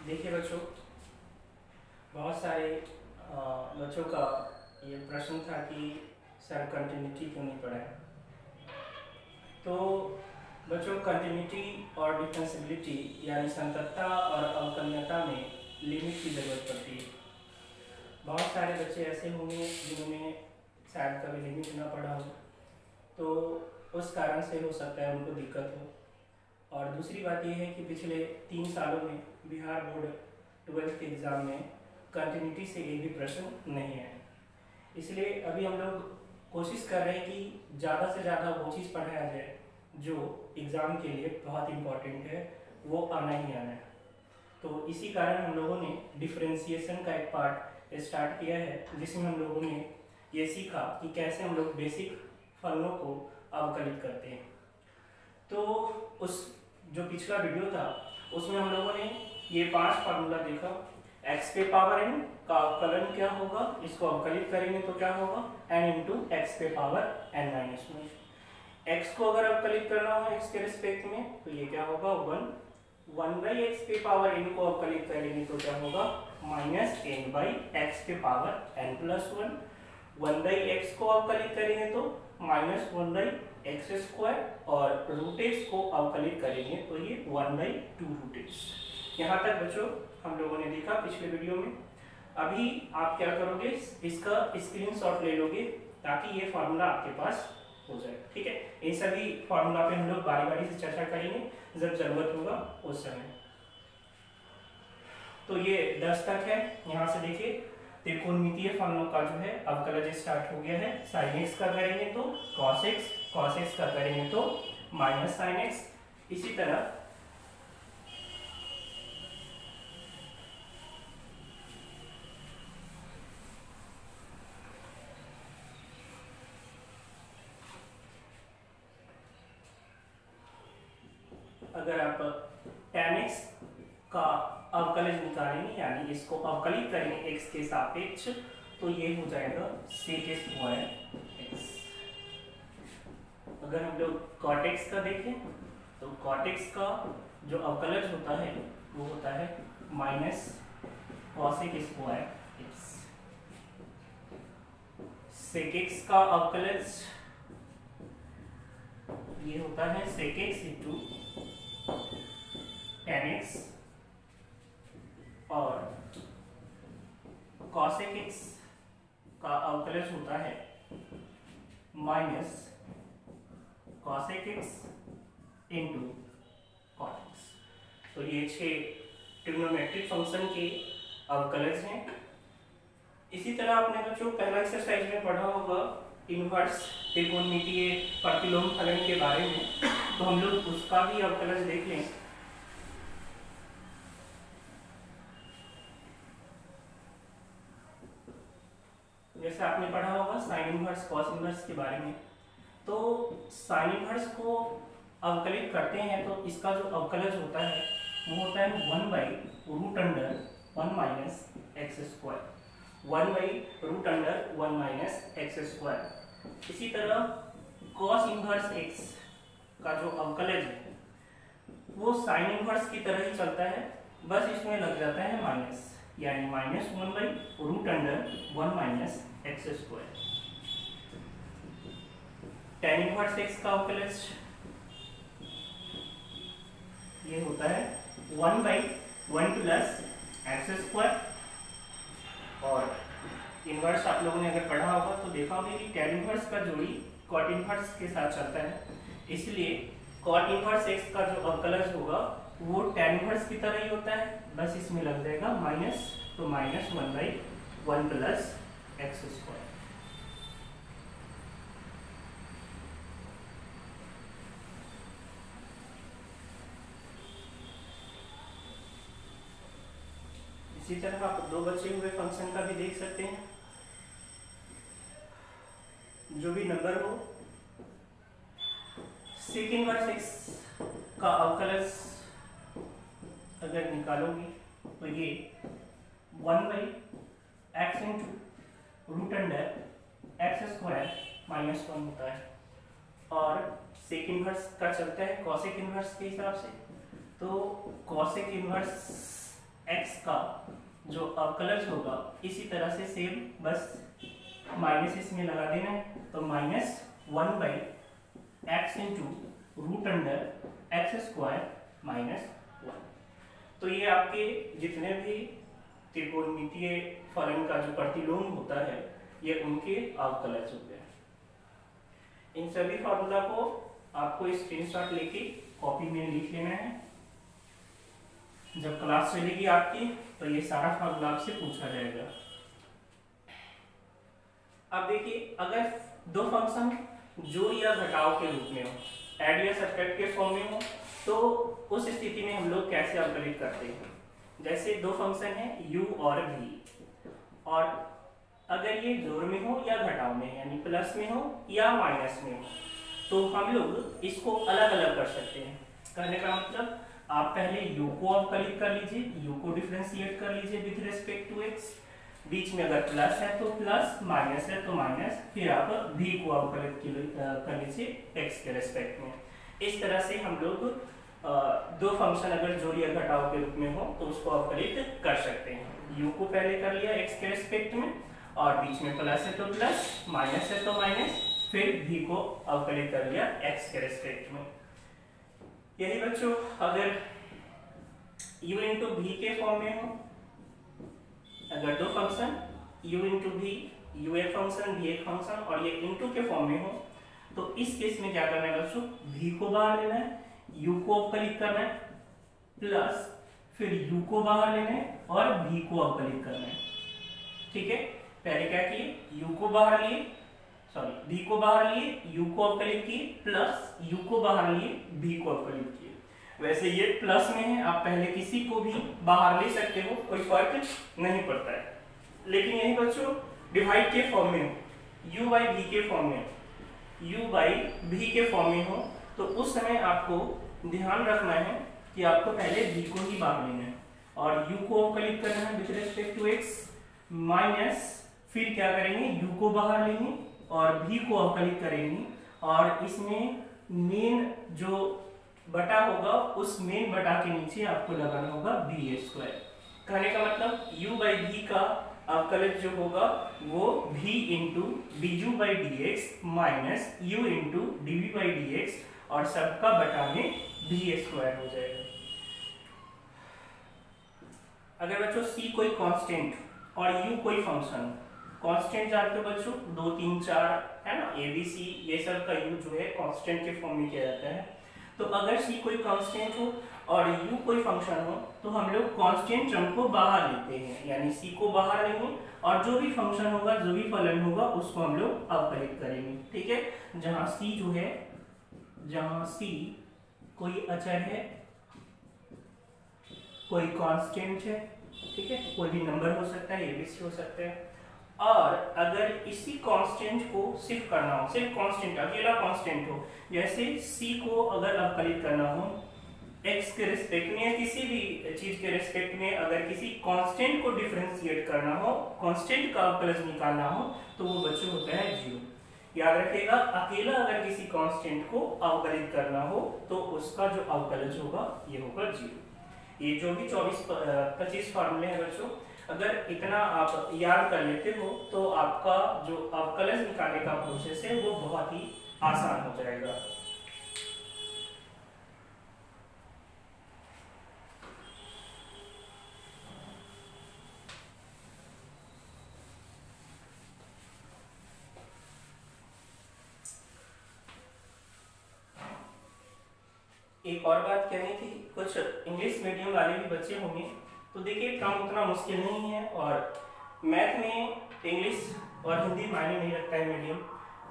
देखिए बच्चों, बहुत सारे बच्चों का ये प्रश्न था कि सर कंटिन्यूटी क्यों नहीं पढ़ाए। तो बच्चों, कंटिन्यूटी और डिफरेंशियबिलिटी यानी संततता और अवकलनीयता में लिमिट की ज़रूरत पड़ती है। बहुत सारे बच्चे ऐसे होंगे जिन्होंने शायद कभी लिमिट ना पढ़ा हो, तो उस कारण से हो सकता है उनको दिक्कत हो। और दूसरी बात यह है कि पिछले 3 सालों में बिहार बोर्ड 12th के एग्ज़ाम में कंटिन्यूटी से एक भी प्रश्न नहीं आया। इसलिए अभी हम लोग कोशिश कर रहे हैं कि ज़्यादा से ज़्यादा वो चीज़ पढ़ाया जाए जो एग्ज़ाम के लिए बहुत इम्पॉर्टेंट है, वो आना ही आना है। तो इसी कारण हम लोगों ने डिफरेंशिएशन का एक पार्ट स्टार्ट किया है, जिसमें हम लोगों ने ये सीखा कि कैसे हम लोग बेसिक फलनों को अवकलित करते हैं। तो उस जो पिछला वीडियो था उसमें हम लोगों ने ये 5 फार्मूला देखा। x पे पावर n का अवकलन क्या होगा, इसको अवकलित करेंगे तो क्या होगा, n इंटू एक्स पे पावर n माइनस 1। x को अगर अवकलित करना हो x के रिस्पेक्ट में तो ये क्या होगा 1 बाई एक्स पे पावर n को अवकलित करेंगे तो क्या होगा माइनस n बाई एक्स पे power n plus 1 by x को अवकलित करेंगे तो माइनस 1 बाई एक्स स्क्वायर और रूट एक्स को अवकलित करेंगे तो ये 1 बाई 2 रूट एक्स। यहाँ तक बच्चों हम लोगों ने देखा पिछले वीडियो में। अभी आप क्या करोगे, इसका स्क्रीनशॉट ले लोगे ताकि ये फार्मूला आपके पास हो जाए। ठीक है, इन सभी फार्मूला पे हम लोग बारी बारी से चर्चा करेंगे जब जरूरत होगा उस समय। तो ये 10 तक है। यहाँ से देखिए त्रिकोणमितीय फलनों का जो है अवकलज स्टार्ट हो गया है। साइन एक्स का करेंगे तो कॉस एक्स, कॉस एक्स का करेंगे तो माइनस साइन एक्स। इसी तरह अगर आप tan x का अवकलज निकालेंगे यानी इसको अवकलित करेंगे x के सापेक्ष तो ये हो जाएगा sec स्क्वायर x। अगर हम लोग cot x का देखें तो cot x का जो अवकलज होता है वो होता है minus cosec square x। sec x का अवकलज ये होता है sec x into tan x और cosec x का अवकलज होता है minus cosec x into cot x। तो ये 6 ट्रिग्नोमेट्रिक फंक्शन के अवकलज हैं। इसी तरह आपने बच्चों पहला एक्सरसाइज में पढ़ा होगा इनवर्स त्रिकोणमितीय प्रतिलोम फलन के बारे में, तो हम लोग उसका भी अवकलज देख लें। जैसे आपने पढ़ा होगा साइन इनवर्स कॉस इनवर्स के बारे में, तो साइन इनवर्स को अवकलित करते हैं तो इसका जो अवकलज होता है वो होता है 1 by root under 1 minus x square. 1 by root under 1 minus x square. इसी तरह कॉस इनवर्स एक्स का जो अवकलज है वो साइन इनवर्स की तरह ही चलता है, बस इसमें लग जाता है माइनस, यानी minus 1 by root under 1 minus x square. tan inverse x का अवकलज ये होता है 1 बाई 1 प्लस एक्स स्क्वायर। और इनवर्स आप लोगों ने अगर पढ़ा होगा तो देखा होगा कि tan इनवर्स का जोड़ी cot इनवर्स के साथ चलता है, इसलिए cot इनवर्स एक्स का जो अवकलज होगा वो tan इनवर्स की तरह ही होता है, बस इसमें लग जाएगा माइनस, तो minus 1 by 1 plus x square. इसी तरह आप 2 बचे हुए फंक्शन का भी देख सकते हैं। जो भी नंबर हो, सेक इनवर्स एक्स का अवकलज अगर निकालोगे तो ये 1 by x into root under x square minus 1 होता है। और सेक इनवर्स का चलता है कॉसेक इनवर्स के हिसाब से, तो कॉसेक इनवर्स x का जो अवकलज होगा इसी तरह से सेम, बस माइनस इसमें लगा देना है, तो minus 1/x into root under x square minus 1। तो ये आपके जितने भी त्रिकोणमितीय फलन का जो प्रतिलोम होता है ये उनके अवकलज होते हैं। इन सभी फॉर्मूला को आपको स्क्रीनशॉट लेके कॉपी में लिख लेना है। जब क्लास चलेगी आपकी तो ये सारा फॉर्मूला आपसे पूछा जाएगा। अब देखिए, अगर दो फंक्शन जोड़ या घटाव के रूप में हो, ऐड या सब्ट्रैक्ट के फॉर्म में हो, तो उस स्थिति में हम लोग कैसे अवकलित करते हैं। जैसे दो फंक्शन है u और v, और अगर ये जोड़ में हो या घटाव में, यानी प्लस में हो या माइनस में हो, तो हम लोग इसको अलग अलग कर सकते हैं। करने का मतलब, आप पहले u को अवकलित कर लीजिए, u को डिफरेंशिएट कर लीजिए विद रिस्पेक्ट टू x, बीच में अगर प्लस है तो प्लस, माइनस है तो माइनस, फिर आप v को अवकलित कर लीजिए x के रिस्पेक्ट में। इस तरह से हम लोग दो फंक्शन अगर जोड़ या घटाव के रूप में हो तो उसको अवकलित कर सकते हैं। u को पहले कर लिया x के रिस्पेक्ट में, और बीच में प्लस है तो प्लस, माइनस है तो माइनस, फिर v को अवकलित कर लिया x के रिस्पेक्ट में। यही बच्चों, अगर u इंटू v के फॉर्म में हो, अगर दो function u into v, u एक फंक्शन v एक फंक्शन, और ये इंटू के फॉर्म में हो, तो इस केस में क्या करना है बच्चों, v को बाहर लेना है, u को अवकलित करना है, प्लस फिर u को बाहर लेना है और v को अवकलित करना है। ठीक है, पहले क्या किए, u को बाहर लिए, सॉरी v को बाहर लिए, u को अवकलित किए, प्लस u को बाहर लिए, v को अवकलित किए। वैसे ये प्लस में है, आप पहले किसी को भी बाहर ले सकते हो, कोई फर्क नहीं पड़ता है। लेकिन यही बच्चों डिवाइड के फॉर्म में हो, u बाई v के फॉर्म में, u बाई v के फॉर्म में हो, तो उस समय आपको ध्यान रखना है कि आपको पहले v को ही बाहर लेना है और u को अवकलित करना है विद रिस्पेक्ट टू x, माइनस फिर क्या करेंगे, u को बाहर लेंगे और v को अवकलित करेंगे, और इसमें मेन जो बटा होगा उस मेन बटा के नीचे आपको लगाना होगा b स्क्वायर। कहने का मतलब u बाई v का अवकलित जो होगा वो v into d u by d x minus u into d v by d x, और सबका बटा में b स्क्वायर हो जाएगा। अगर बच्चों c कोई कांस्टेंट और u कोई फंक्शन, कांस्टेंट जानते हो बच्चों 2 3 4 है ना, a b c, ये सब का u जो है कांस्टेंट के फॉर्म में किया जाता है। तो अगर c कोई कांस्टेंट हो और u कोई फंक्शन हो, तो हम लोग कांस्टेंट टर्म को बाहर लेते हैं, यानी c को बाहर लेंगे और जो भी फंक्शन होगा, जो भी फलन होगा, उसको हम लोग अवकलित करेंगे। ठीक है, जहां c जो है, जहां c कोई अचर है, कोई कांस्टेंट है, ठीक है, कोई भी नंबर हो सकता है, एबीसी हो सकता है, और अगर इसी कांस्टेंट को सिर्फ करना हो, सिर्फ कांस्टेंट, अकेला कांस्टेंट हो, जैसे c को अगर अवकलित करना हो x के रिस्पेक्ट में या किसी भी चीज के रिस्पेक्ट में, अगर किसी कांस्टेंट को डिफरेंशिएट करना हो, कांस्टेंट का अवकलज निकालना हो, तो वो बच्चों होता है 0। याद रखिएगा, अकेला अगर किसी कांस्टेंट को अवकलित करना हो तो उसका जो अवकलज होगा ये होगा 0। ये जो भी 24-25 फार्मूले हैं बच्चों, अगर इतना आप याद कर लेते हो तो आपका जो अवकलज निकालने का प्रोसेस है वो बहुत ही आसान हो जाएगा। एक और बात कहनी थी, कुछ इंग्लिश मीडियम वाले भी बच्चे होंगे, तो देखिए टर्म उतना मुश्किल नहीं है, और मैथ में इंग्लिश और हिंदी मायने नहीं रखता है मीडियम।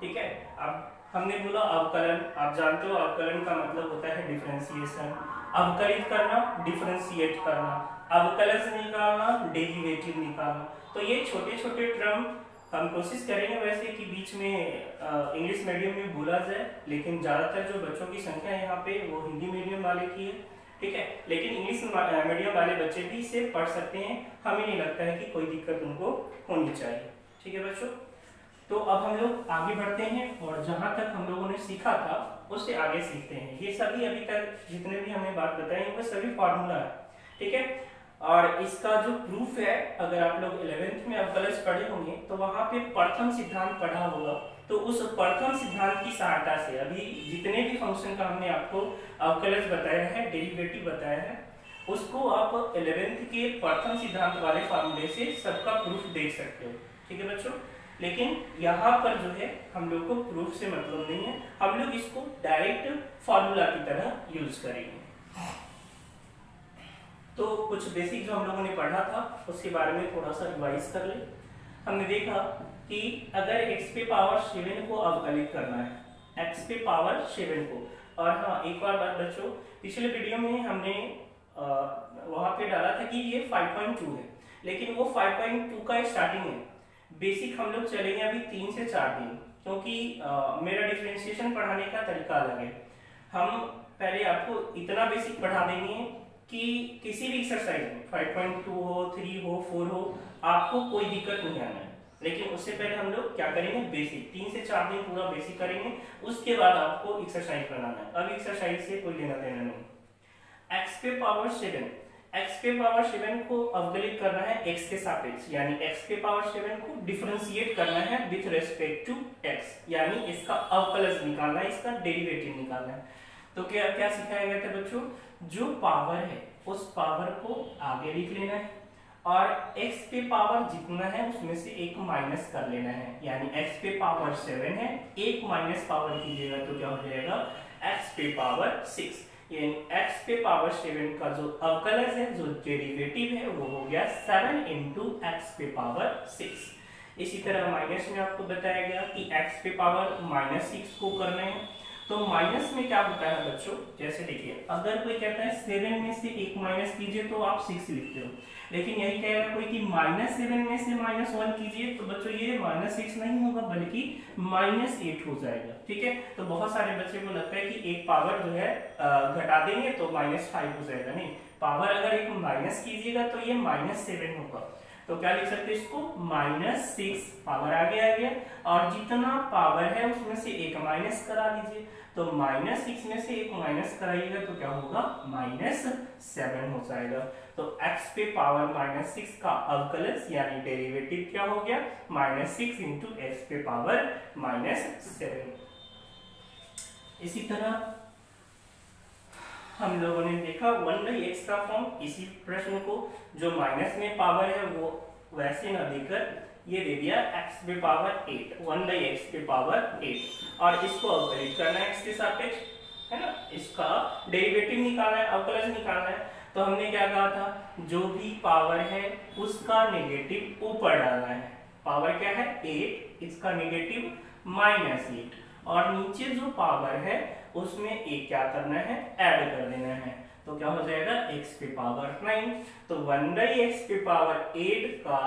ठीक है, अब हमने बोला अवकलन, आप जानते हो अवकलन का मतलब होता है डिफरेंशिएशन, अवकलित करना, डिफरेंशिएट करना, अवकलज निकालना, डेरिवेटिव निकालना। तो ये छोटे छोटे टर्म हम कोशिश करेंगे वैसे कि बीच में इंग्लिश मीडियम में बोला जाए, लेकिन ज़्यादातर जो बच्चों की संख्या यहाँ पे वो हिंदी मीडियम वाले की है। ठीक है, लेकिन इंग्लिश मीडियम वाले बच्चे भी इसे पढ़ सकते हैं, हमें नहीं लगता है कि कोई दिक्कत उनको होनी चाहिए। ठीक है बच्चों, तो अब हम लोग आगे बढ़ते हैं और जहाँ तक हम लोगों ने सीखा था उससे आगे सीखते हैं। ये सभी अभी तक जितने भी हमें बात बताई वो सभी फार्मूला है। ठीक है, और इसका जो प्रूफ है, अगर आप लोग 11th में अवकलज पढ़े होंगे तो वहां पे प्रथम सिद्धांत पढ़ा होगा, तो उस प्रथम सिद्धांत की सहायता से अभी जितने भी फंक्शन का हमने आपको अवकलज बताया है, डेरिवेटिव बताया है, उसको आप 11th के प्रथम सिद्धांत वाले फॉर्मूले से सबका प्रूफ देख सकते हो। ठीक है बच्चों, लेकिन यहाँ पर जो है हम लोग को प्रूफ से मतलब नहीं है, हम लोग इसको डायरेक्ट फॉर्मूला की तरह यूज करेंगे। तो कुछ बेसिक जो हम लोगों ने पढ़ा था उसके बारे में थोड़ा सा रिवाइज कर ले। हमने देखा कि अगर x पे पावर 7 को अवकलित करना है, x पे पावर 7 को, और हाँ एक और बात बच्चों, पिछले वीडियो में हमने वहां पे डाला था कि ये 5.2 है, लेकिन वो 5.2 का स्टार्टिंग है। बेसिक हम लोग चलेंगे अभी 3 से 4 दिन, क्योंकि मेरा डिफरेंशिएशन पढ़ाने का तरीका अलग है। हम पहले आपको इतना बेसिक पढ़ा देंगे कि किसी भी एक्सरसाइज में 5.2 हो, 3 हो, 4 हो, आपको कोई दिक्कत नहीं आना है। लेकिन उससे पहले हम लोग क्या करेंगे, बेसिक 3 से 4 दिन पूरा बेसिक करेंगे, उसके बाद आपको एक्सरसाइज बनाना है। अब एक्सरसाइज से कोई लेना देना नहीं। x पे पावर 7, x पे पावर 7 को अवकलित करना है x के सापेक्ष, यानी x पे पावर 7 को डिफरेंशिएट करना है विथ रेस्पेक्ट टू x, यानी इसका अवकलज निकालना है, इसका डेरिवेटिव निकालना है। तो क्या क्या सिखाया गया था बच्चों, जो पावर है उस पावर को आगे लिख लेना है और x पे पावर जितना है उसमें से एक माइनस कर लेना है, यानी x पे पावर 7 है, एक माइनस पावर कीजिएगा तो क्या हो जाएगा, x पे पावर 6, यानी x पे पावर 7 का जो अवकलज है, जो डेरिवेटिव है, वो हो गया 7 इंटू एक्स पे पावर 6। इसी तरह माइनस में आपको बताया गया कि x पे पावर -6 को करना है, तो माइनस में क्या होता है बच्चों, जैसे देखिए अगर कोई कहता है 7 में से एक माइनस कीजिए तो आप 6 लिखते हो, लेकिन यही कहेगा कोई कि -7 में से -1 कीजिए, तो बच्चों ये -6 नहीं होगा बल्कि -8 हो जाएगा। ठीक है, तो बहुत सारे बच्चे को लगता है कि एक पावर जो है घटा देंगे तो -5 हो जाएगा, नहीं, पावर अगर एक माइनस कीजिएगा तो ये -7 होगा। तो क्या लिख सकते हैं इसको, -6 पावर आगे आ गया, और जितना पावर है उसमें से एक माइनस करा लीजिए, तो -6 में से एक माइनस कराइएगा तो क्या होगा, -7 हो जाएगा। तो x पे पावर -6 का अवकलज यानी डेरिवेटिव क्या हो गया, -6 इंटू एक्स पे पावर -7। इसी तरह हम लोगों ने देखा 1/x का फॉर्म, इसी प्रश्न को जो माइनस में पावर है वो वैसे ना देकर ये दे दिया x पे पावर 8, 1/x पे पावर 8, और इसको अवकलित करना है x के सापेक्ष, है ना, इसका डेरिवेटिव निकालना है, अवकलज निकालना है। तो हमने क्या कहा था, जो भी पावर है उसका नेगेटिव ऊपर डालना है। पावर क्या है 8, इसका नेगेटिव -8, और नीचे जो पावर है उसमें एक क्या करना है, ऐड कर देना है, तो क्या हो जाएगा x पे पावर 9। तो 1/x पे पावर 8 का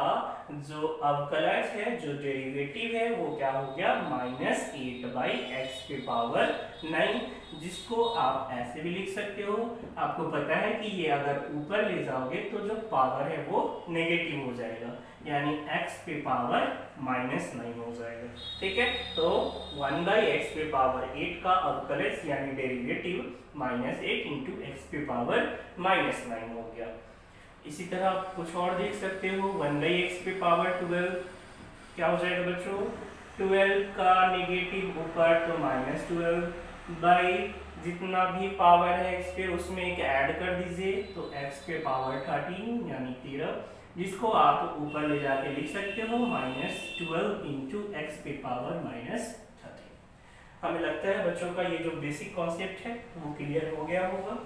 जो अवकलज है, जो डेरिवेटिव है, वो क्या हो गया, -8/x पे पावर 9, जिसको आप ऐसे भी लिख सकते हो। आपको पता है कि ये अगर ऊपर ले जाओगे तो जो पावर है वो नेगेटिव हो जाएगा, यानी x पे पावर -9 हो जाएगा। ठीक है, तो 1/x पे पावर 8 का अवकलज यानी डेरिवेटिव -8 इंटू एक्स पे पावर -9 हो गया। इसी तरह आप कुछ और देख सकते हो, 1/x पे पावर 12 क्या हो जाएगा बच्चों, 12 का नेगेटिव ऊपर तो -12 बाई जितना भी पावर है x पे उसमें एक ऐड कर दीजिए, तो x पे पावर 13 यानी 13, जिसको आप ऊपर ले जाके लिख सकते हो -12 इंटू एक्स पे पावर -13। हमें लगता है बच्चों का ये जो बेसिक कॉन्सेप्ट है वो क्लियर हो गया होगा।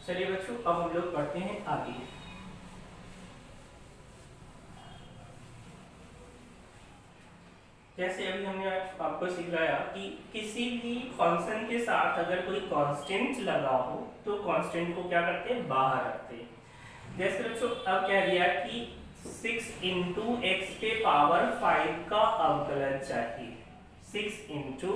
चलिए बच्चों, अब हम लोग पढ़ते हैं आगे। जैसे अभी हमने आपको सिखाया कि किसी भी फंक्शन के साथ अगर कोई कांस्टेंट लगा हो तो कांस्टेंट को क्या करते हैं, बाहर रखते हैं। जैसे बच्चों अब क्या दिया कि 6 इंटू एक्स पे पावर 5 का अवकलन चाहिए, 6 इंटू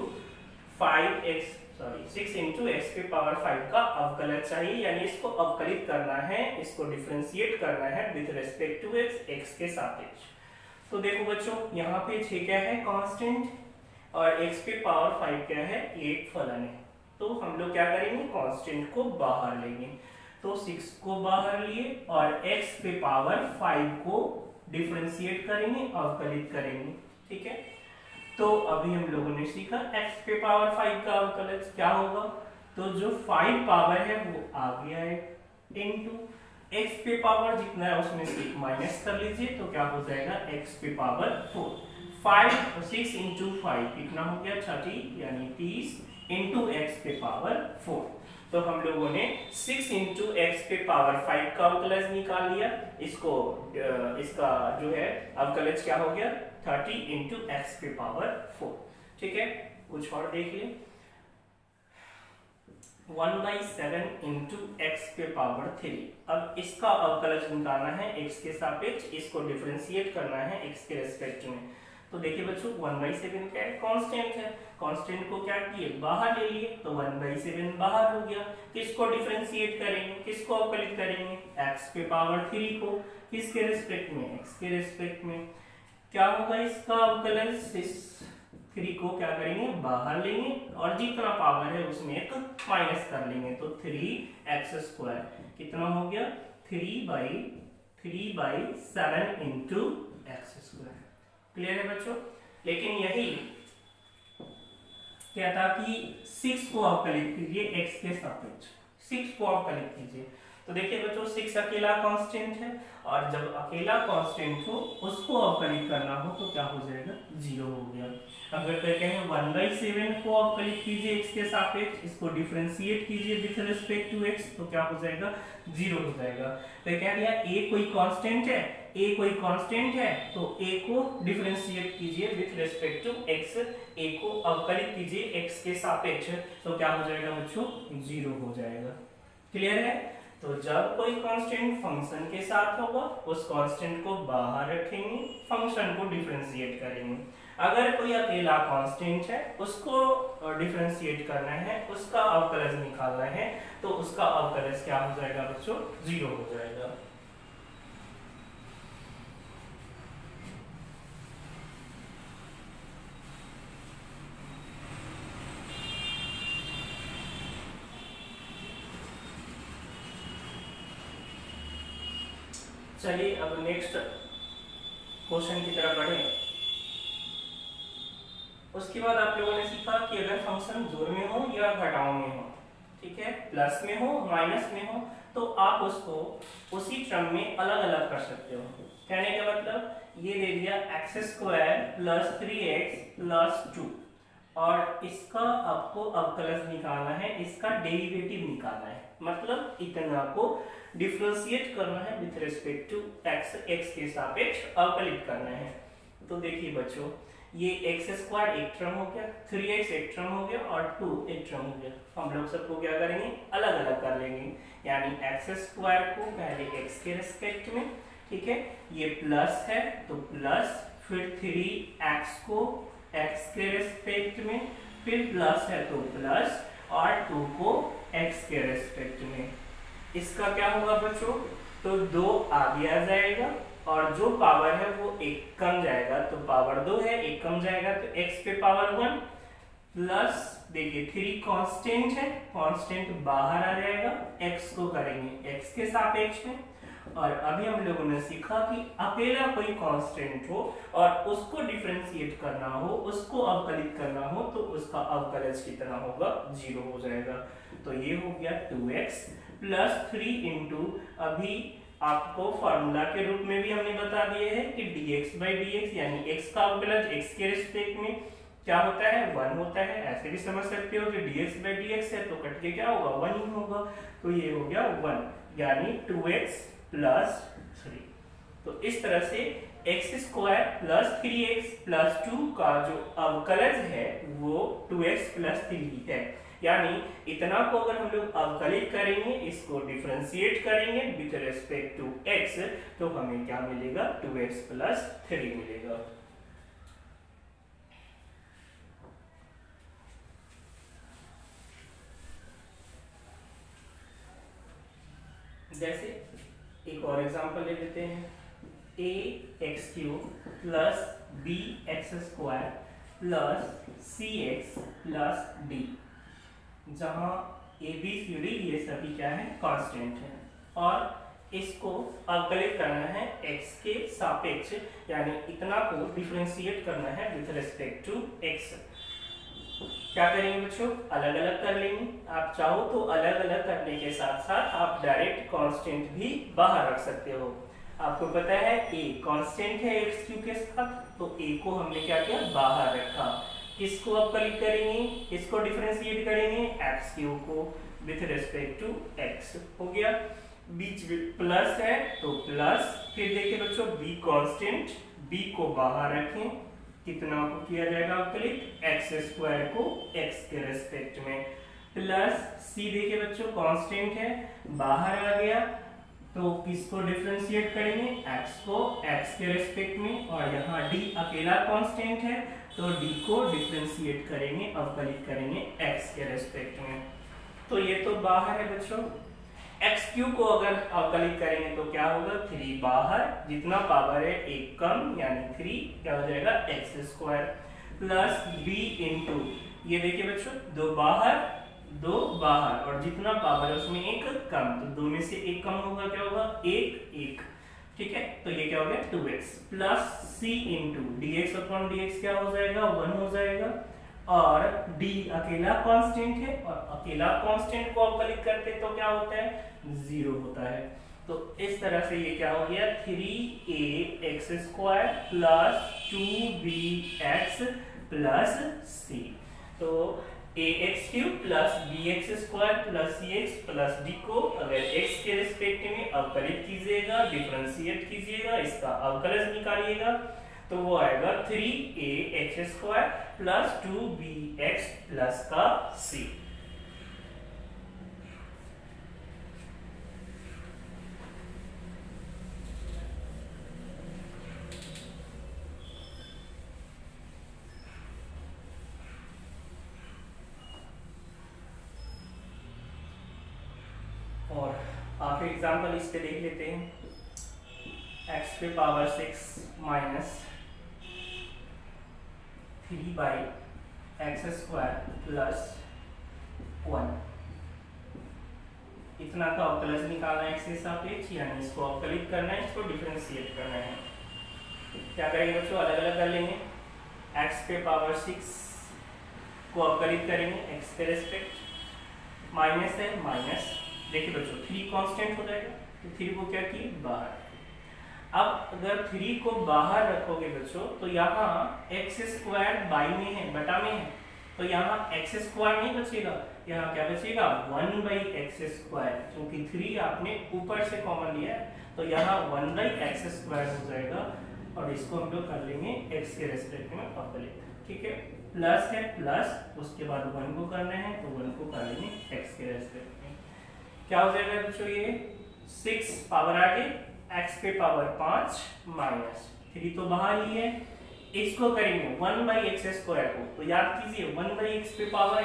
एक्स पे पावर 5 का अवकलन चाहिए, यानी इसको अवकलित करना है, इसको डिफरेंशिएट करना है विद रिस्पेक्ट टू एक्स के सापेक्ष। तो देखो बच्चों यहाँ पे 6 क्या है कांस्टेंट, और x पे पावर 5 क्या है, 8 फलन है। तो हम लोग क्या करेंगे, कांस्टेंट को बाहर लेंगे। तो 6 को बाहर लिए और x पे पावर 5 को डिफरेंशिएट करेंगे, अवकलित करेंगे। ठीक है, तो अभी हम लोगों ने सीखा x पे पावर 5 का अवकलज क्या होगा। तो जो 5 पावर है वो आ गया है इनटू x पे पावर जितना है उसमें से माइनस कर लीजिए, तो क्या हो जाएगा x पे पावर 4। 6 इंटू 5 कितना हो गया 30, यानी 30 इंटू x पे पावर 4। तो हम लोगों ने 6 इंटू x पे पावर 5 का अवकलज निकाल लिया। इसका जो है अवकलज क्या हो गया 30 इंटू एक्स पे पावर 4। ठीक है, कुछ और देखिए 1/7 इंटू एक्स पे पावर 3। अब इसका अवकलज निकालना है x के सापेक्ष, इसको डिफरेंशिएट करना है x के रेस्पेक्ट में। तो देखिए बच्चों 1/7 क्या है, कांस्टेंट है। कांस्टेंट को क्या किए बाहर ले लिए, तो 1/7 बाहर हो गया। किसको डिफरेंशिएट करेंगे, किसको अवकलित करेंगे, x पे पावर 3 को। किसके रेस्पेक्ट में, x के रेस्पेक्ट में। क्या होगा इसका अवकलज, इस 3 को क्या करेंगे बाहर लेंगे और जितना पावर है उसमें एक माइनस कर लेंगे, तो 3x² कितना हो गया 3/7 इंटू x²। क्लियर है बच्चों। लेकिन यही क्या था कि 6 को अवकलित कीजिए x के सापेक्ष, 6 को अवकलित कीजिए। तो देखिए बच्चों 6 अकेला कांस्टेंट है और जब अकेला कांस्टेंट हो उसको अवकलित करना हो तो क्या हो जाएगा 0 हो गया। अगर कहते हैं 1/7 को अवकलित कीजिए x के सापेक्ष, इसको डिफरेंशिएट कीजिए विथ रिस्पेक्ट टू x, तो क्या हो जाएगा 0 हो जाएगा। तो क्या दिया a कोई कांस्टेंट है, a कोई कांस्टेंट है तो a को डिफरेंशिएट कीजिए with respect to x, a को अवकलित कीजिए x के सापेक्ष, तो क्या हो जाएगा बच्चों 0 हो जाएगा। क्लियर है। तो जब कोई कांस्टेंट फंक्शन के साथ होगा उस कांस्टेंट को बाहर रखेंगे, फंक्शन को डिफरेंशिएट करेंगे। अगर कोई अकेला कांस्टेंट है उसको डिफरेंशिएट करना है, उसका अवकलज निकालना है, तो उसका अवकलज क्या हो जाएगा बच्चों 0 हो जाएगा। चलिए अब नेक्स्ट क्वेश्चन की तरफ बढ़े। उसके बाद आप लोगों ने सीखा कि अगर फंक्शन जोड़ में हो या घटाव में हो, ठीक है, प्लस में हो माइनस में हो, तो आप उसको उसी टर्म में अलग अलग कर सकते हो। कहने का मतलब ये दे दिया x² + 3x + 2 और इसका आपको अवकलज निकालना है, इसका डेरिवेटिव निकालना है, मतलब इतना को डिफरेंशिएट करना है विथ रिस्पेक्ट टू x के सापेक्ष अवकलित करना है। तो देखिए बच्चों ये x² एक टर्म हो गया, 3x एक टर्म हो गया और 2 एक टर्म हो गया। हम लोग सबको क्या करेंगे अलग अलग कर लेंगे, यानी x² को पहले x के रिस्पेक्ट में, ठीक है, ये प्लस है तो प्लस, फिर 3x को x के रिस्पेक्ट में, फिर प्लस है तो प्लस और 2 को x के रिस्पेक्ट में। इसका क्या होगा बच्चों, तो 2 आगे आ जाएगा और जो पावर है वो 1 कम जाएगा, तो पावर 2 है 1 कम जाएगा तो x पे पावर 1 प्लस, देखिए 3 कांस्टेंट है, कांस्टेंट बाहर आ जाएगा, x को करेंगे x के सापेक्ष में। और अभी हम लोगों ने सीखा कि अकेला कोई कांस्टेंट हो और उसको डिफरेंशिएट करना हो, उसको अवकलित करना हो, तो उसका अवकलज कितना होगा 0 हो जाएगा। तो ये हो गया 2x + 3 इंटू, अभी आपको फॉर्मूला के रूप में भी हमने बता दिए है कि dx/dx यानी x का अवकलज x के रिस्पेक्ट में क्या होता है 1 होता है। ऐसे भी समझ सकते हो कि dx/dx है तो कट के क्या होगा 1 ही होगा, तो ये हो गया 1 यानी 2x + 3। तो इस तरह से x² + 3x + 2 का जो अवकलज है वो 2x + 3 है। यानी इतना को अगर हम लोग अवकलित करेंगे, इसको डिफरेंशिएट करेंगे विद रिस्पेक्ट टू x, तो हमें क्या मिलेगा 2x + 3 मिलेगा। जैसे एक और एग्जांपल ले लेते हैं, ax³ + bx² + cx + d, जहां ए बी सी डी ये सभी क्या है, कांस्टेंट है। और इसको अवकलित करना है x के सापेक्ष, यानी इतना को डिफरेंशिएट करना है विथ रिस्पेक्ट टू x। क्या करेंगे बच्चों, अलग अलग कर लेंगे। आप चाहो तो अलग अलग करने के साथ साथ आप डायरेक्ट कांस्टेंट भी बाहर रख सकते हो। आपको पता है a कांस्टेंट है एक्स क्यू के साथ, तो a को हमने क्या किया, बाहर रखा। किसको अवकलित करेंगे, किसको डिफरेंशिएट करेंगे, एक्स क्यू को विथ रिस्पेक्ट टू x। हो गया, बीच में प्लस है तो प्लस, फिर देखिए बच्चों b कांस्टेंट, b को बाहर रखें, कितना को किया जाएगा अवकलित, एक्स स्क्वायर को x के रेस्पेक्ट में, प्लस c देखिए बच्चों कांस्टेंट है, बाहर आ गया तो किसको डिफरेंशिएट करेंगे, x को x के रेस्पेक्ट में, और यहाँ d अकेला कांस्टेंट है तो d को डिफरेंशिएट करेंगे, अवकलित करेंगे x के रेस्पेक्ट में। तो ये तो बाहर है बच्चों। एक्स क्यू को अगर अवकलित करेंगे तो क्या होगा, 3 बाहर, जितना पावर है एक कम, यानी 3 क्या हो जाएगा, x square, plus b into, ये देखिए बच्चों 2 बाहर 2 बाहर, और जितना पावर है उसमें एक कम, तो 2 में से एक कम होगा, क्या होगा, 1 ठीक है। तो ये क्या हो गया 2x, plus c into dx upon dx क्या हो जाएगा, 1 हो जाएगा, और d अकेला कांस्टेंट है, और अकेला कांस्टेंट को अवकलित करते तो क्या होता है, 0 होता है। तो इस तरह से ये क्या हो गया, 3ax square plus 2bx plus c। तो ax cube plus bx square plus cx plus d को अगर x के रिस्पेक्ट में अवकलित कीजिएगा, डिफरेंशिएट कीजिएगा, इसका अवकलज निकालिएगा, तो वो आएगा 3ax square plus 2bx plus का c। और आखिरी एग्जाम्पल इस पे देख लेते हैं, x पे power 6 minus 3 by x square plus 1, इतना का अवकलज निकालना है x के सापेक्ष, यानी इसको अवकलित करना है, इसको डिफरेंशिएट करना है। क्या करेंगे बच्चों, अलग अलग कर लेंगे। x पे पावर 6 को अवकलित करेंगे x के रेस्पेक्ट, माइनस है माइनस, देखिए बच्चों 3 कांस्टेंट हो जाएगा, तो 3 को क्या किए, बाहर। अब अगर 3 को बाहर रखोगे बच्चों तो यहाँ एक्स स्क्वायर बाई में है, बटा में है, तो यहाँ एक्स स्क्वायर नहीं बचेगा, यहाँ क्या बचेगा, 1 बाई एक्स स्क्वायर, क्योंकि 3 आपने ऊपर से कॉमन लिया है, तो यहाँ 1 बाई एक्स स्क्वायर हो जाएगा, और इसको हम लोग कर लेंगे एक्स के रेस्पेक्ट में अवकलित, ठीक है। प्लस है प्लस, उसके बाद 1 को करना है, तो 1 को कर लेंगे एक्स के रेस्पेक्ट में। क्या हो जाएगा बच्चों, ये 6 पावर आगे, x पे पावर 5 माइनस 3 तो बाहर ही है, इसको करेंगे 1 बाई एक्स स्क्वायर को, तो याद कीजिए 1 बाई एक्स पे पावर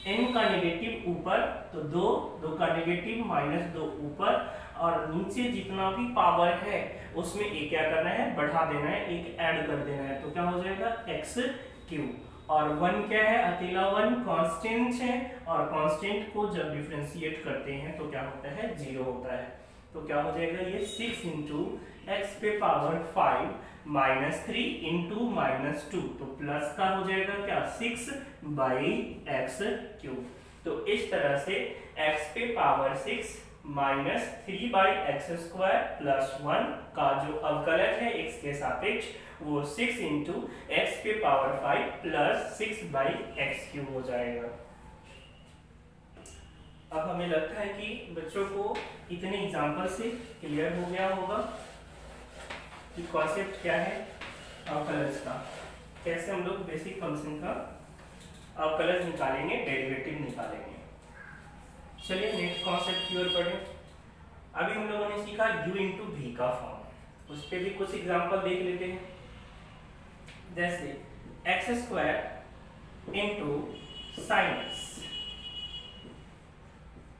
n का नेगेटिव ऊपर, तो 2 का नेगेटिव माइनस 2 ऊपर, और नीचे जितना भी पावर है उसमें एक क्या करना है, बढ़ा देना है, एक ऐड कर देना है, तो क्या हो जाएगा x क्यूब, और 1 क्या है, अकेला 1 कांस्टेंट है, और कांस्टेंट को जब डिफरेंशिएट करते हैं तो क्या होता है, 0 होता है। तो क्या हो जाएगा, ये 6 इंटू एक्स पे पावर 5 माइनस 3 इंटू माइनस 2, तो प्लस का हो जाएगा क्या, 6 बाई एक्स क्यूब। तो इस तरह से एक्स पे power 6 minus 3 by x square plus 1 का जो अवकलज है एक्स के सापेक्ष, वो 6 इंटू एक्स पे power 5 plus 6 by x cube हो जाएगा। अब हमें लगता है कि बच्चों को इतने एग्जाम्पल से क्लियर हो गया होगा कि कॉन्सेप्ट क्या है अवकलज का, कैसे हम लोग बेसिक फंक्शन का अवकलज निकालेंगे, डेरिवेटिव निकालेंगे। चलिए नेक्स्ट कॉन्सेप्ट की ओर बढ़े। अभी हम लोगों ने सीखा u इंटू v का फॉर्म, उस पर भी कुछ एग्जाम्पल देख लेते हैं। जैसे x square into sine x,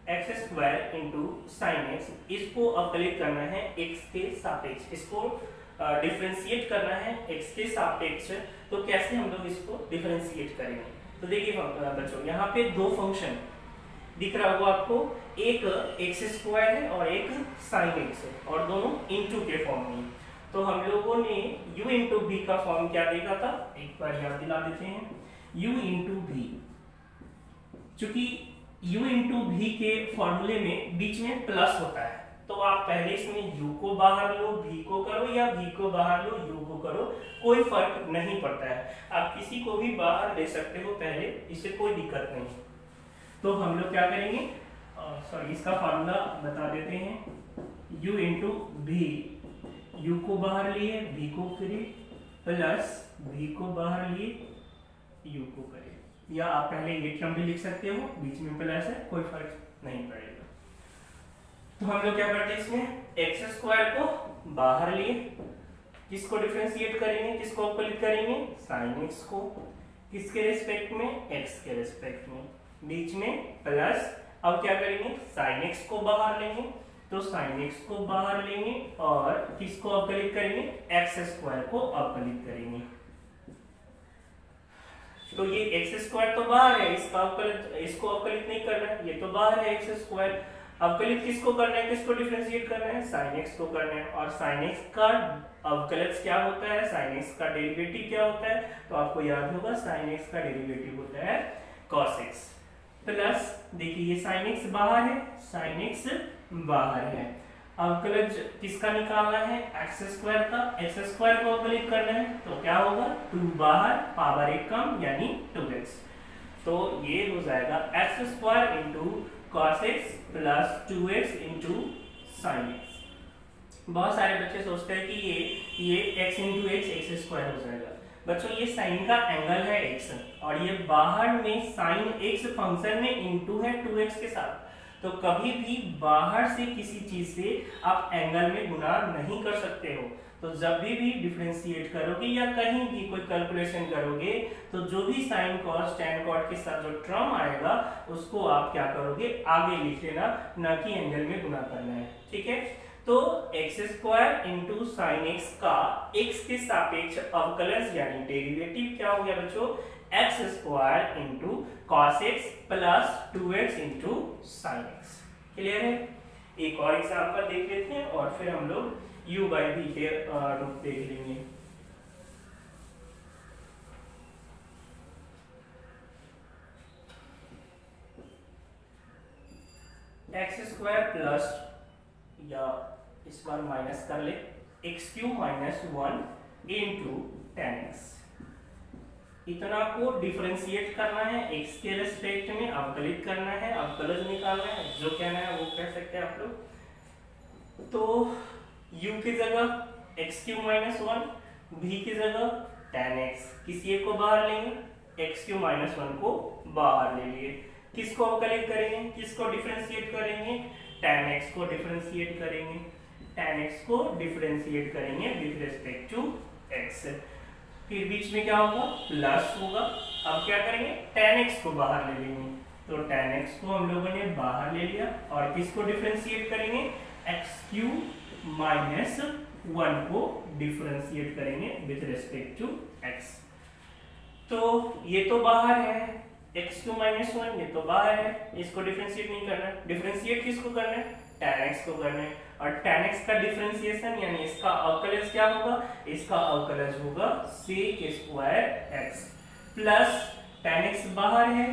x square into sine x, इसको अवकलित करना है x के सापेक्ष, इसको डिफरेंशिएट करना है x के सापेक्ष। तो कैसे हम लोग इसको डिफरेंशिएट करेंगे, तो देखिए बच्चों यहाँ पे दो फंक्शन, दिख रहा होगा आपको, एक एक्स स्क्वायर है और एक साइन एक्स है और दोनों इनटू के फॉर्म में। तो हम लोगों ने u इंटू भी का फॉर्म क्या देखा था, एक बार याद दिला देते हैं। u इंटू भी, चूंकि u इंटू भी के फॉर्मूले में बीच में प्लस होता है, तो आप पहले इसमें u को बाहर लो, v को करो, या v को बाहर लो, u को करो, कोई फर्क नहीं पड़ता है। आप किसी को भी बाहर ले सकते हो पहले, इससे कोई दिक्कत नहीं। तो हम लोग क्या करेंगे, सॉरी इसका फार्मूला बता देते हैं। u इंटू भी, u को बाहर लिए, v को करें, प्लस v को बाहर लिए, u को करें, या आप पहले ये टर्म भी लिख सकते हो, बीच में प्लस है, कोई फर्क नहीं पड़ेगा। तो हम लोग क्या करते हैं, इसमें एक्स स्क्वायर को बाहर लिए, किसको डिफरेंशिएट करेंगे, किसको अवकलित करेंगे, साइन एक्स को, किसके रिस्पेक्ट में, एक्स के रिस्पेक्ट में, बीच में प्लस। अब क्या करेंगे, साइन एक्स को बाहर लेंगे, तो साइन एक्स को बाहर लेंगे और किसको अवकलित करेंगे, एक्स स्क्वायर को अवकलित करेंगे। तो ये एक्स स्क्वायर तो बाहर है, इसका अवकलित, इसको अवकलित नहीं करना है, ये तो बाहर है एक्स स्क्वायर। अवकलित किसको करना है, किसको डिफरेंशिएट करना है, साइन एक्स को करना है। और साइन एक्स का अवकलज क्या होता है, साइन एक्स का डेरिवेटिव क्या होता है, तो आपको याद होगा साइन एक्स का डेरिवेटिव होता है cos x। प्लस देखिए ये साइन एक्स बाहर है, साइन एक्स बाहर है, अवकलज किसका निकालना है, एक्स स्क्वायर का, एक्स स्क्वायर को अवकलित करना है, तो क्या होगा, 2 बाहर, पावर 1 कम, यानी 2x। तो ये हो जाएगा x square into cos x plus 2x into sine x। बहुत सारे बच्चे सोचते हैं कि ये x इंटू एक्स स्क्वायर हो जाएगा। बच्चों ये साइन का एंगल है x, और ये बाहर में साइन x फंक्शन में इंटू है 2x के साथ। तो कभी भी बाहर से किसी चीज से आप एंगल में गुणा नहीं कर सकते हो। तो जब भी डिफरेंशिएट करोगे या कहीं भी कोई कैलकुलेशन करोगे, तो जो भी साइन कॉस टैन कॉट के साथ जो टर्म आएगा उसको आप क्या करोगे, आगे लिख लेना, ना कि एंगल में गुणा करना है, ठीक है। तो x square into sine x का एक्स के सापेक्ष अवकलज यानी डेरिवेटिव क्या हो गया बच्चों, x square into cos x plus 2x into sine x. Clear है। एक और एग्जांपल देख लेते हैं और फिर हम लोग u बाई v के रूप देख लेंगे। एक्स स्क्वायर प्लस, या इस बार माइनस कर ले, x cube minus 1 into ten x. इतना को डिफरेंशिएट करना है, x के रेस्पेक्ट में अवकलित करना है, अवकलज निकालना है, जो कहना है वो कह सकते हैं आप लोग। तो u की जगह एक्स क्यू माइनस 1, v की जगह टेन एक्स, किसी एक को बाहर लेंगे, एक्स क्यू माइनस 1 को बाहर ले लिए, किसको अवकलित करेंगे, किसको डिफरेंशिएट करेंगे, टेन एक्स को डिफरेंशिएट करेंगे, टेन एक्स को डिफरेंशिएट करेंगे विद रिस्पेक्ट टू एक्स। फिर बीच में क्या होगा, प्लस होगा। अब क्या करेंगे, tan x को बाहर ले लेंगे, तो tan x को हम लोगों ने बाहर ले लिया और किसको डिफरेंशिएट करेंगे, एक्स क्यू माइनस 1 को डिफरेंशिएट करेंगे विद रिस्पेक्ट टू x। तो ये तो बाहर है, एक्स क्यू माइनस 1 ये तो बाहर है, इसको डिफरेंशिएट नहीं करना। डिफरेंशिएट किसको करना है, tan x को करना है, और tan x का डिफरेंशिएशन यानी इसका अवकलज क्या होगा, इसका अवकलज होगा sec square x plus tan x बाहर है,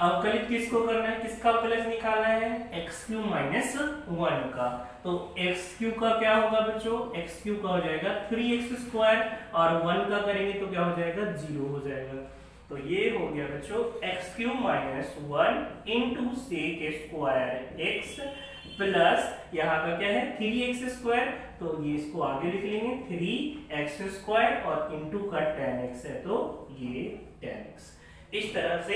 अवकलित किसको करना है, किसका अवकलज निकालना है, एक्स क्यू माइनस 1 का। तो एक्स क्यू का क्या होगा बच्चों, एक्स क्यू का हो जाएगा 3x स्क्वायर, और 1 का करेंगे तो क्या हो जाएगा, 0 हो जाएगा। तो ये हो गया बच्चों x cube minus 1 into sec square x plus यहाँ का क्या है 3x स्क्वायर, तो ये इसको आगे लिख लेंगे 3x स्क्वायर और इंटू का tan x है तो ये tan x। इस तरह से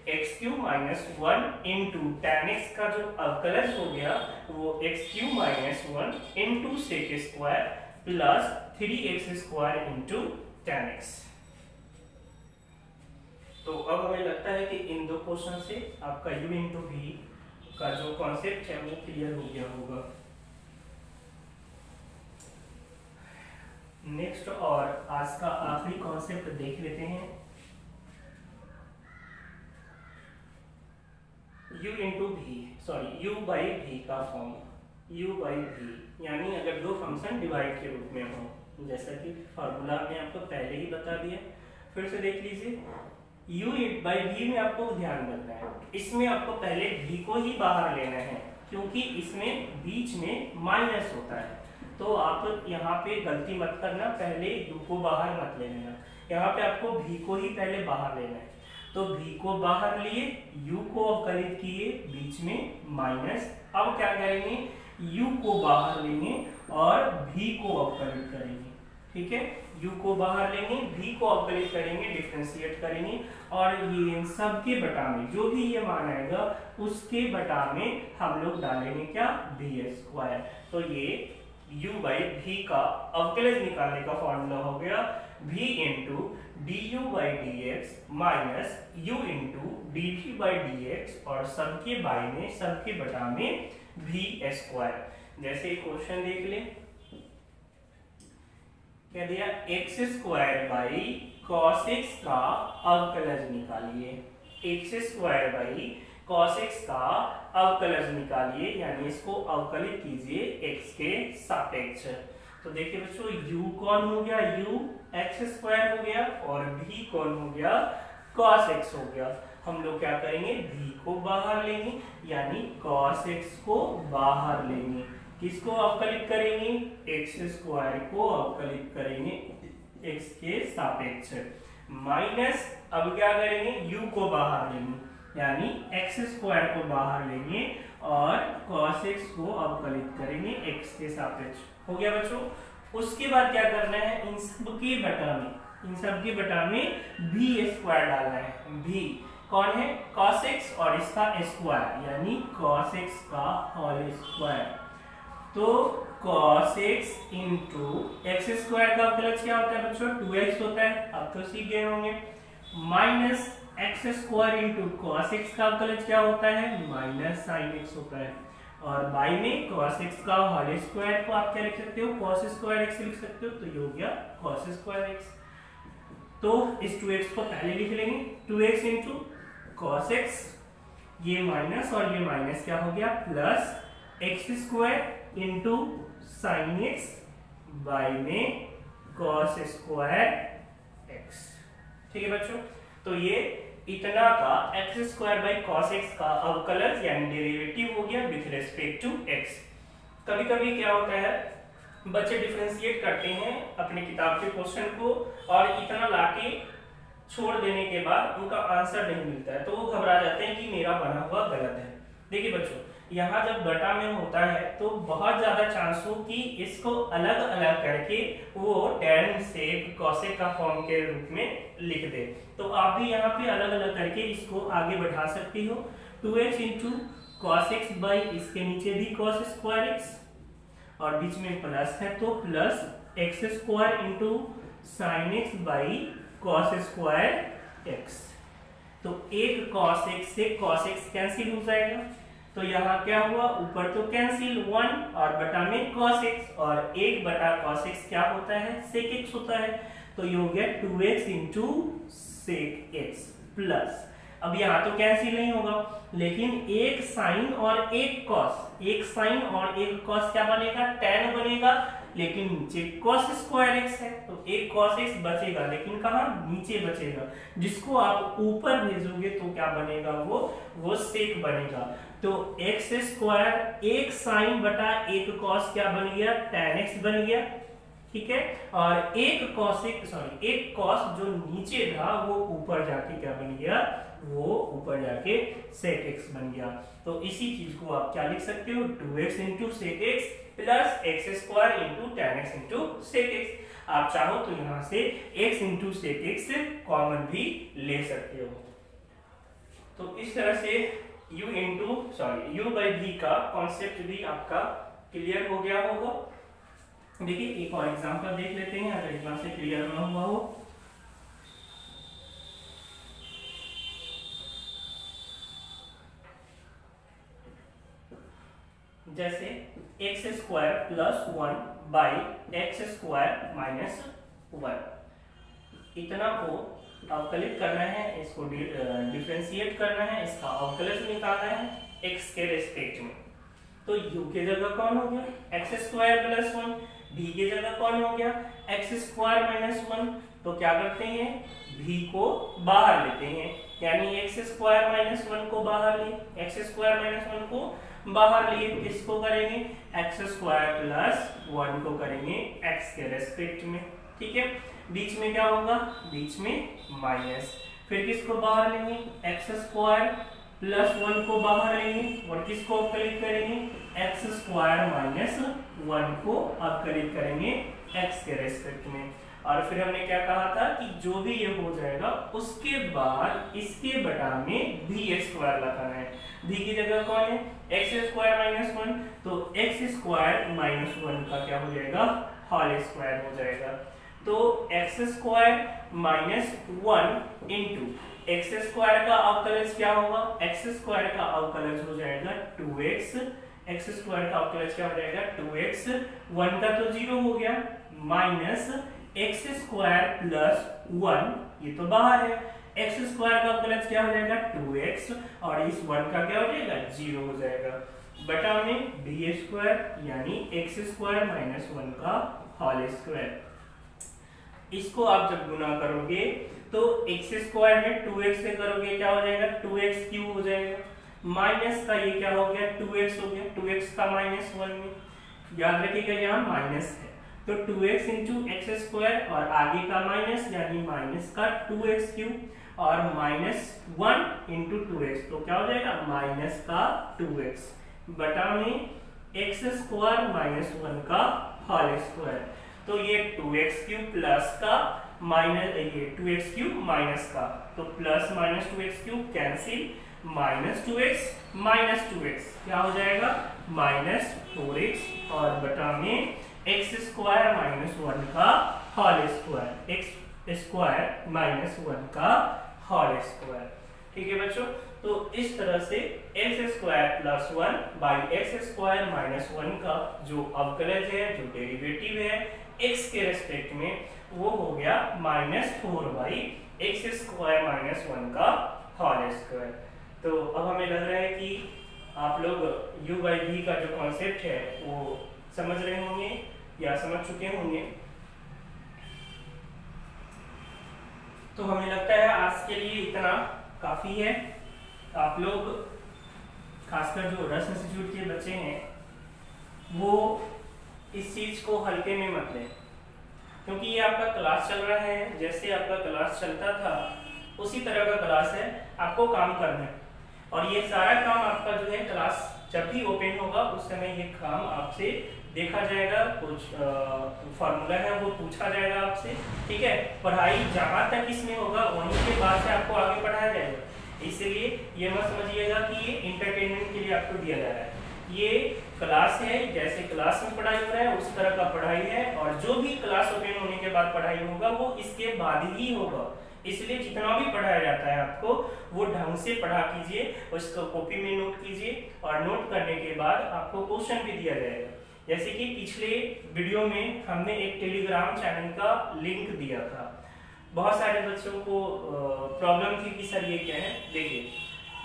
x cube minus 1 into tan x का जो अवकलज हो गया वो x cube minus 1 into sec square plus 3x square into tan x। तो अब हमें लगता है कि इन दो क्वेश्चन से आपका u इंटू v का जो कॉन्सेप्ट है वो क्लियर हो गया होगा। नेक्स्ट और आज का आखिरी कॉन्सेप्ट देख लेते हैं। u इंटू भी सॉरी u बाई भी का फॉर्म, u बाई भी यानी अगर दो फंक्शन डिवाइड के रूप में हो, जैसा कि फार्मूला में आपको पहले ही बता दिया, फिर से देख लीजिए। u बाई भी में आपको ध्यान रखना है, इसमें आपको पहले भी को ही बाहर लेना है क्योंकि इसमें बीच में माइनस होता है। तो आप यहाँ पे गलती मत करना, पहले u को बाहर मत ले लेना, यहाँ पे आपको भी को ही पहले बाहर लेना है। तो भी को बाहर लिए, u को अवकलित किए, बीच में माइनस। अब क्या करेंगे, u को बाहर लेंगे और भी को अवकलित करेंगे, ठीक है। u को बाहर लेंगे, भी को अवकलित करेंगे, डिफरेंशिएट करेंगे और ये इन सब के बटा में जो भी ये मान आएगा उसके बटा में हम लोग डालेंगे क्या, बी स्क्वायर। तो ये u बाई भी का अवकलज निकालने का फॉर्मूला हो गया v into d u by d x minus u into D भी बाई डी एक्स और सबके बाई में सबके बटा में v स्क्वायर। जैसे क्वेश्चन देख ले, क्या दिया, x square by cos x का अवकलज निकालिए, x square by cos x का अवकलज निकालिए यानी इसको अवकलित कीजिए x के सापेक्ष। तो देखिए बच्चों, u कौन हो गया, u एक्स स्क्वायर हो गया और v कौन हो गया, cos x हो गया। हम लोग क्या करेंगे, v को बाहर लेंगे यानी cos x को बाहर लेंगे, किसको अवकलित करेंगे, एक्स स्क्वायर को अवकलित करेंगे x के सापेक्ष, माइनस अब क्या करेंगे, u को बाहर लेंगे यानी एक्स स्क्वायर को बाहर लेंगे और cos x को अवकलित करेंगे x के सापेक्ष। हो गया बच्चों। उसके बाद क्या करना है, इन सब के बटा में भी स्क्वायर डालना है। भी कौन है, cos x और इसका स्क्वायर यानी cos x का होल स्क्वायर। तो cos x into x square का अवकलज क्या होता है बच्चों, 2x होता है, अब तो सीख गए होंगे, minus x square into cos x का अवकलज क्या होता है, माइनस साइन एक्स होता है। और बाई में कॉस एक्स का होल स्क्वायर को आप क्या लिख सकते हो, कॉस स्क्वायर एक्स लिख सकते हो, तो ये हो गया कॉस स्क्वायर एक्स। तो इस 2x को पहले लिख लेंगे, 2x इंटू कॉस एक्स, ये माइनस और ये माइनस क्या हो गया, plus x square into sine x by में कॉस स्क्वायर एक्स। ठीक है बच्चों, तो ये इतना का x square by cos x का अवकलज यानी डेरिवेटिव हो गया विथ रेस्पेक्ट टू एक्स। कभी कभी क्या होता है, बच्चे डिफरेंशिएट करते हैं अपने किताब के क्वेश्चन को और इतना लाके छोड़ देने के बाद उनका आंसर नहीं मिलता है तो वो घबरा जाते हैं कि मेरा बना हुआ गलत है। देखिए बच्चों, यहाँ जब बटा में होता है तो बहुत ज्यादा चांस हो कि इसको अलग अलग करके वो tan sec cosec का फॉर्म के रूप में लिख दे। तो आप भी यहाँ पे अलग अलग करके इसको आगे बढ़ा सकती हो। 2x into cos x by इसके नीचे भी कॉस स्क्वायर एक्स और बीच में प्लस है तो plus x square into sine x by cos square x. तो एक कॉस एक्स से कॉस एक्स कैंसिल हो जाएगा, तो यहाँ क्या हुआ, ऊपर तो कैंसिल 1 और बटा में cos x और 1 बटा cos x क्या होता है, sec x होता है। तो ये हो गया 2x into sec x plus, अब यहाँ तो कैंसिल नहीं होगा लेकिन एक साइन और एक कॉस, एक साइन और एक कॉस क्या बनेगा, tan बनेगा, लेकिन नीचे cos स्क्वायर x है तो एक cos x बचेगा लेकिन कहाँ, नीचे बचेगा। जिसको आप ऊपर भेजोगे तो क्या बनेगा, वो sec बनेगा। तो x स्क्वायर एक साइन बटा एक कॉस क्या बन गया, tan x बन गया, ठीक है। और एक कॉस जो नीचे था वो ऊपर जाके क्या बन गया, वो ऊपर जाके sec x बन गया। तो इसी चीज को आप क्या लिख सकते हो, 2x into sec x plus x square into tan x into sec x। आप चाहो तो यहाँ से x into sec x common भी ले सकते हो। तो इस तरह से u बाई v का कॉन्सेप्ट भी आपका क्लियर हो गया होगा। देखिए एक और एग्जांपल देख लेते हैं अगर इतना से क्लियर ना हुआ हो। जैसे x square plus 1 by x square minus 1, इतना को अवकलित करना है, इसको डिफरेंशिएट करना है, इसका अवकलज निकालना है x के रेस्पेक्ट में। तो u के जगह कौन हो गया x स्क्वायर प्लस 1, v के जगह कौन हो गया x स्क्वायर माइनस 1। तो क्या करते हैं v को बाहर लेते हैं, यानी x स्क्वायर माइनस 1 को बाहर लिए, x स्क्वायर माइनस 1 को बाहर लिए, किसको करेंगे x स्क्वायर प्लस 1 को करेंगे x के रेस्पेक्ट में। ठीक है, बीच में क्या होगा, बीच में माइनस, फिर किसको बाहर लेंगे एक्स स्क्वायर प्लस 1 को बाहर लेंगे और किसको अवकलित करेंगे एक्स स्क्वायर माइनस 1 को अवकलित करेंगे एक्स के रेस्पेक्ट में। और फिर हमने क्या कहा था कि जो भी ये हो जाएगा उसके बाद इसके बटा में भी स्क्वायर लगाना है। भी की जगह कौन है एक्स स्क्वायर माइनस 1, तो एक्स स्क्वायर माइनस 1 का क्या हो जाएगा होल स्क्वायर हो जाएगा। तो x square minus 1 into x square का अवकलज क्या होगा, एक्स स्क्वायर का अवकलज हो जाएगा 2x, एक्स स्क्वायर का अवकलज क्या हो जाएगा 2x, 1 का तो 0 हो गया, माइनस एक्स स्क्वायर प्लस 1 ये तो बाहर है, एक्स स्क्वायर का अवकलज क्या हो जाएगा 2x और इस 1 का क्या हो जाएगा 0 हो जाएगा, बटा में b स्क्वायर यानी एक्स स्क्वायर माइनस 1 का होल स्क्वायर। इसको आप जब गुना करोगे तो एक्स स्क्वायर में 2x से करोगे क्या हो जाएगा 2x क्यूब हो जाएगा, माइनस का ये क्या हो गया 2x हो गया, 2x का माइनस 1 में, याद रखिएगा यहाँ माइनस है तो 2x इंटू एक्स स्क्वायर और आगे का माइनस यानी माइनस का 2x क्यूब और माइनस 1 इंटू 2x तो क्या हो जाएगा माइनस का 2x बटा में एक्स स्क्वायर माइनस 1 का होल स्क्वायर। तो ये 2x क्यूब प्लस का माइनस ये 2x क्यूब माइनस का, तो plus minus 2x cube cancel, minus 2x क्या हो जाएगा माइनस 4x और बटा में एक्स स्क्वायर माइनस 1 का whole square, x square minus 1 का होल स्क्वायर। ठीक है बच्चों, तो इस तरह से x square plus 1 by x square minus 1 का जो अवकलज है, जो डेरिवेटिव है x के रेस्पेक्ट में, वो हो गया minus 4 by x square minus 1 का होल स्क्वायर। तो अब हमें लग रहा है कि आप लोग u बाई v का जो कॉन्सेप्ट है वो समझ रहे होंगे या समझ चुके होंगे। तो हमें लगता है आज के लिए इतना काफी है। आप लोग खासकर जो रस इंस्टीट्यूट के बच्चे हैं वो इस चीज को हल्के में मत लें, क्योंकि ये आपका क्लास चल रहा है, जैसे आपका क्लास चलता था उसी तरह का क्लास है, आपको काम करना है और ये सारा काम आपका जो है क्लास जब भी ओपन होगा उस समय ये काम आपसे देखा जाएगा, कुछ फार्मूला है वो पूछा जाएगा आपसे। ठीक है, पढ़ाई जहाँ तक इसमें होगा वहीं के बाद से आपको आगे पढ़ाया जाएगा, इसलिए ये मत समझिएगा कि ये इंटरटेनमेंट के लिए आपको दिया जा रहा है। ये क्लास है, जैसे क्लास में पढ़ाई हो रहा है उस तरह का पढ़ाई है और जो भी क्लास ओपन होने के बाद पढ़ाई होगा वो इसके बाद ही होगा, इसलिए जितना भी पढ़ाया जाता है आपको वो ढंग से पढ़ा कीजिए, उसको कॉपी में नोट कीजिए और नोट करने के बाद आपको क्वेश्चन भी दिया जाएगा। जैसे कि पिछले वीडियो में हमने एक टेलीग्राम चैनल का लिंक दिया था, बहुत सारे बच्चों को प्रॉब्लम थी कि सर ये क्या है। देखिए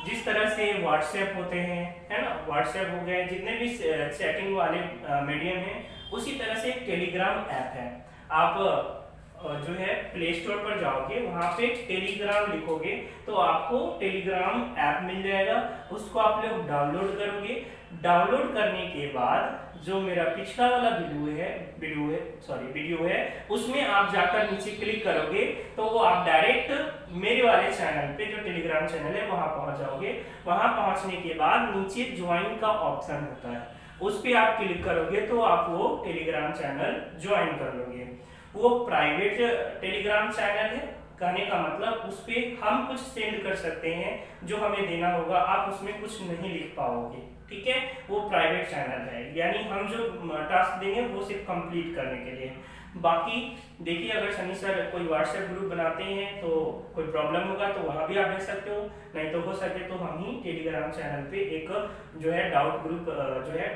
जिस तरह से व्हाट्सएप होते हैं, है ना, व्हाट्सएप हो गए, जितने भी चैटिंग वाले मीडियम हैं, उसी तरह से एक टेलीग्राम ऐप है। आप जो है प्ले स्टोर पर जाओगे, वहां पे टेलीग्राम लिखोगे तो आपको टेलीग्राम ऐप मिल जाएगा, उसको आप लोग डाउनलोड करोगे। डाउनलोड करने के बाद जो मेरा पिछला वाला वीडियो है उसमें आप जाकर नीचे क्लिक करोगे तो वो आप डायरेक्ट मेरे वाले चैनल पे जो टेलीग्राम चैनल है वहां पहुंच जाओगे। वहां पहुंचने के बाद नीचे ज्वाइन का ऑप्शन होता है, उस पर आप क्लिक करोगे तो आप वो टेलीग्राम चैनल ज्वाइन कर लोगे। वो प्राइवेट टेलीग्राम चैनल है, कहने का मतलब उस पर हम कुछ सेंड कर सकते हैं जो हमें देना होगा, आप उसमें कुछ नहीं लिख पाओगे। ठीक है, वो प्राइवेट चैनल है, यानी हम जो टास्क देंगे वो सिर्फ कंप्लीट करने के लिए। बाकी देखिए अगर शनि सर कोई व्हाट्सएप ग्रुप बनाते हैं तो कोई प्रॉब्लम होगा तो वहां भी आप भेज सकते हो, नहीं तो हो सके तो हम ही टेलीग्राम चैनल पे एक जो है डाउट ग्रुप जो है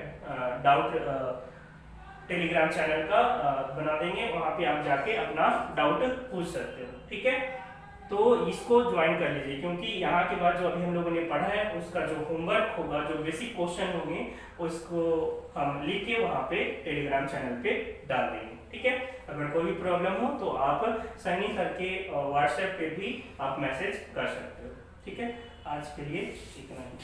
डाउट टेलीग्राम चैनल का बना देंगे, वहां पे आप जाके अपना डाउट पूछ सकते हो। ठीक है, तो इसको ज्वाइन कर लीजिए, क्योंकि यहाँ के बाद जो अभी हम लोगों ने पढ़ा है उसका जो होमवर्क होगा, जो बेसिक क्वेश्चन होंगे उसको हम लिख के वहाँ पे टेलीग्राम चैनल पे डाल देंगे। ठीक है, अगर कोई भी प्रॉब्लम हो तो आप सनी सर के व्हाट्सएप पे भी आप मैसेज कर सकते हो। ठीक है, आज के लिए इतना ही।